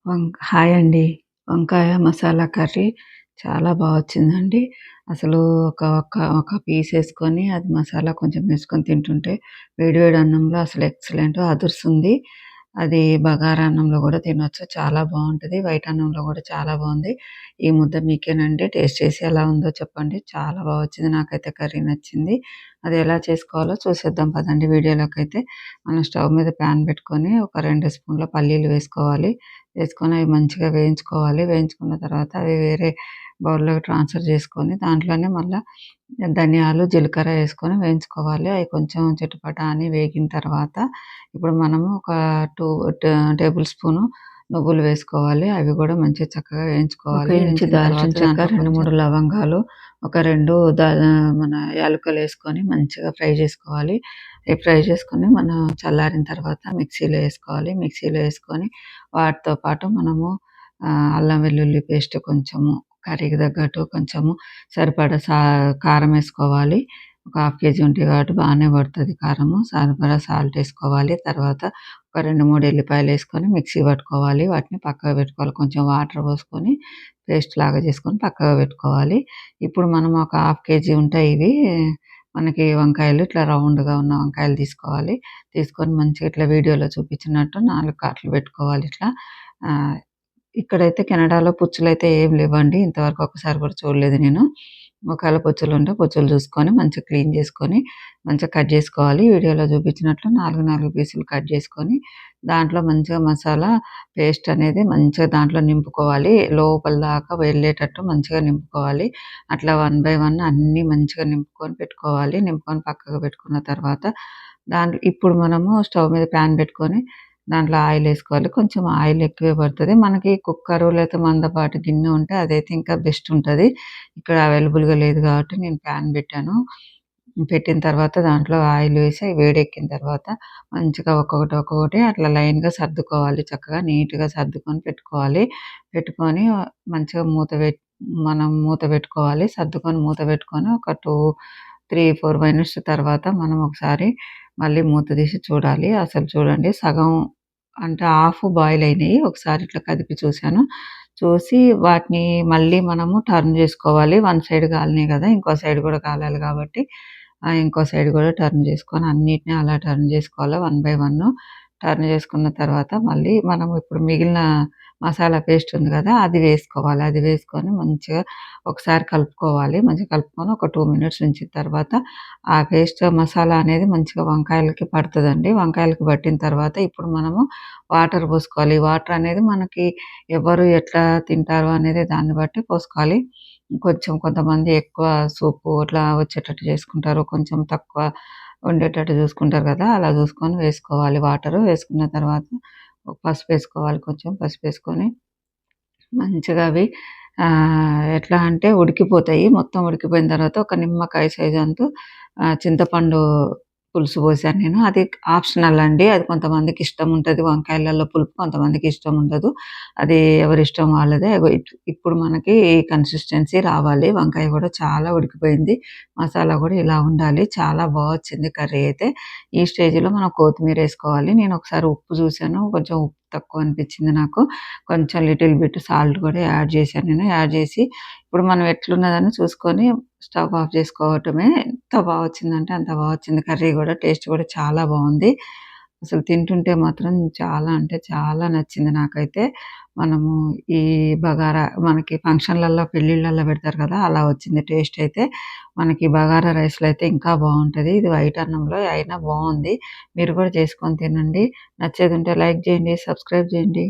Hi అండి. వంకాయ masala curry చాలా వచ్చిందండి. అసలు ఒక ఒక ఒక పీసేసుకొని అది మసాలా కొంచెం వేసుకొని తింటుంటే వేడి వేడి అన్నంలో అసలు ఎక్సలెంట్ అదురుస్తుంది. అది బగారా అన్నంలో గూడా తినొచ్చు. చాలా బావుంటది. వైట్ అన్నంలో గూడా చాలా బావుంది. ఈ ముద్ద మీకేనండి. టేస్ట్ చేసి ఎలా ఉందో చెప్పండి. చాలా వచ్చింది. నాకైతే కర్రీ నచ్చింది. అది ఎలా చేసుకోవాలో చూసేద్దాం పదండి వీడియోలోకైతే. మనం స్టవ్ మీద ప్యాన్ పెట్టుకొని ఒక 2 స్పూన్ల పల్లీలు వేసుకోవాలి. వేసుకొని అవి మంచిగా వేయించుకోవాలి. వేయించుకున్న తర్వాత అవి వేరే బౌల్‌లోకి ట్రాన్స్‌ఫర్ చేసుకొని దాంట్లోనే మళ్ళా ధనియాలు, జీలకర్ర వేసుకొని వేయించుకోవాలి. అవి కొంచెం చిటపట అని వేగిన తర్వాత ఇప్పుడు మనము ఒక 2 టేబుల్ స్పూను నువ్వులు వేసుకోవాలి. అవి కూడా మంచిగా చక్కగా వేయించుకోవాలి. ఒక ఇంచు దాల్చిన చెక్క, 2, 3 లవంగాలు, ఒక 2 మన యాలకులేసుకొని మంచిగా ఫ్రై చేసుకోవాలి. ఫ్రై చేసుకొని మనం చల్లారిన తర్వాత మిక్సీలో వేసుకోవాలి. మిక్సీలో వేసుకొని వాటితో పాటు మనము అల్లం వెల్లుల్లి పేస్ట్ కొంచెము, కర్రీకి తగ్గట్టు కొంచెము సరిపడా కారం వేసుకోవాలి. ఒక హాఫ్ కేజీ ఉంటాయి కాబట్టి బాగానే పడుతుంది కారము. సరిపడా సాల్ట్ వేసుకోవాలి. తర్వాత ఒక 2, 3 ఎల్లిపాయలేసుకొని మిక్సీ పట్టుకోవాలి. వాటిని పక్కకు పెట్టుకోవాలి. కొంచెం వాటర్ పోసుకొని పేస్ట్ లాగా చేసుకొని పక్కకు పెట్టుకోవాలి. ఇప్పుడు మనం ఒక హాఫ్ కేజీ ఉంటాయి ఇవి. మనకి వంకాయలు ఇట్లా రౌండ్‌గా ఉన్న వంకాయలు తీసుకోవాలి. తీసుకొని మంచిగా ఇట్లా వీడియోలో చూపించినట్టు 4 కాట్లు పెట్టుకోవాలి ఇట్లా. ఆహ్, ఇక్కడైతే కెనడాలో పుచ్చులైతే ఏం లేవండి. ఇంతవరకు ఒక్కసారి కూడా చూడలేదు నేను. ఒకవేళ పుచ్చులుంటే పుచ్చులు చూసుకొని మంచిగా క్లీన్ చేసుకొని మంచిగా కట్ చేసుకోవాలి. వీడియోలో చూపించినట్లు 4, 4 పీసులు కట్ చేసుకొని దాంట్లో మంచిగా మసాలా పేస్ట్ అనేది మంచిగా దాంట్లో నింపుకోవాలి. లోపల దాకా వెళ్ళేటట్టు మంచిగా నింపుకోవాలి. అట్లా వన్ బై వన్ అన్నీ మంచిగా నింపుకొని పెట్టుకోవాలి. నింపుకొని పక్కకు పెట్టుకున్న తర్వాత ఇప్పుడు మనము స్టవ్ మీద ప్యాన్ పెట్టుకొని దాంట్లో ఆయిలేసుకోవాలి. కొంచెం ఆయిల్ ఎక్కువే పడతది. మనకి కుక్కరు లేకపోతే మందపాటి గిన్నె ఉంటే అదైతే ఇంకా బెస్ట్ ఉంటది. ఇక్కడ అవైలబుల్‌గా లేదు కాబట్టి నేను ప్యాన్ పెట్టాను. పెట్టిన తర్వాత దాంట్లో ఆయిల్ వేసి అవి వేడెక్కిన తర్వాత మంచిగా ఒక్కొక్కటి, ఒక్కొక్కటి అట్లా లైన్‌గా సర్దుకోవాలి. చక్కగా నీట్‌గా సర్దుకొని పెట్టుకోవాలి. పెట్టుకొని మంచిగా మనం మూత పెట్టుకోవాలి. సర్దుకొని మూత పెట్టుకొని ఒక 3, 4 మినిట్స్ తర్వాత మనం ఒకసారి మళ్ళీ మూత తీసి చూడాలి. అసలు చూడండి సగం అంటే హాఫ్ బాయిల్ అయినాయి. ఒకసారి ఇట్లా కదిపి చూసాను. చూసి వాటిని మళ్ళీ మనము టర్న్ జేసుకోవాలి. వన్ సైడ్ కాలినాయి గదా! ఇంకో సైడ్ గూడా కాలాలి కాబట్టి ఇంకో సైడ్ గూడా టర్న్ జేసుకొని అన్నిటిని అలా టర్న్ జేసుకోవాలి వన్ బై వన్. టర్న్ జేసుకున్న తర్వాత మళ్ళీ మనం ఇప్పుడు మిగిలిన మసాలా పేస్ట్ ఉంది గదా! అది వేసుకోవాలి. అది వేసుకొని మంచిగా ఒకసారి కలుపుకోవాలి. మంచిగా కలుపుకొని ఒక 2 మినిట్స్ ఉంచిన తర్వాత ఆ పేస్ట్ మసాలా అనేది మంచిగా వంకాయలకి పడతదండి. వంకాయలకి పట్టిన తర్వాత ఇప్పుడు మనము వాటర్ పోసుకోవాలి. వాటర్ అనేది మనకి ఎవరు ఎట్లా తింటారు అనేది దాన్ని బట్టి పోసుకోవాలి. కొంచెం కొంతమంది ఎక్కువ సూపు అట్లా వచ్చేటట్టు చేసుకుంటారు. కొంచెం తక్కువ ఉండేటట్టు చూసుకుంటారు కదా! అలా చూసుకొని వేసుకోవాలి వాటరు. వేసుకున్న తర్వాత పసుపేసుకోవాలి. కొంచెం పసుపేసుకొని మంచిగా అవి ఎట్లా అంటే ఉడికిపోతాయి. మొత్తం ఉడికిపోయిన తర్వాత ఒక నిమ్మకాయ సైజ్ అంతు చింతపండు పులుసు పోసాను నేను. అది ఆప్షనల్ అండి. అది కొంతమందికి ఇష్టం ఉంటది. వంకాయలలో పులుపు కొంతమందికి ఇష్టం ఉండదు. అది ఎవరిష్టం వాళ్ళదే. ఇప్పుడు మనకి ఈ కన్సిస్టెన్సీ రావాలి. వంకాయ కూడా చాలా ఉడికిపోయింది. మసాలా కూడా ఇలా ఉండాలి. చాలా వచ్చింది కర్రీ అయితే. ఈ స్టేజ్‌లో మనం కొత్తిమీర ఏసుకోవాలి. నేను ఒకసారి ఉప్పు చూసాను. కొంచెం ఉప్పు తక్కువ అనిపించింది నాకు. కొంచెం లిటిల్ బిట్ సాల్ట్ కూడా యాడ్ చేశాను నేను. యాడ్ చేసి ఇప్పుడు మనం ఎట్లున్నదని చూసుకొని స్టవ్ ఆఫ్ చేసుకోవటమే. ఎంత వచ్చిందంటే అంత వచ్చింది. కర్రీ కూడా టేస్ట్ కూడా చాలా బావుంది. అసలు తింటుంటే మాత్రం చాలా అంటే చాలా నచ్చింది నాకైతే. మనము ఈ బగారా మనకి ఫంక్షన్‌లలో, పెళ్ళిళ్ళలో పెడతారు కదా! అలా వచ్చింది టేస్ట్ అయితే. మనకి బగారా రైస్‌లో అయితే ఇంకా బావుంటది. ఇది వైట్ అన్నంలో అయినా బావుంది. మీరు కూడా చేసుకొని తినండి. నచ్చేదుంటే లైక్ చేయండి, సబ్స్క్రైబ్ చేయండి.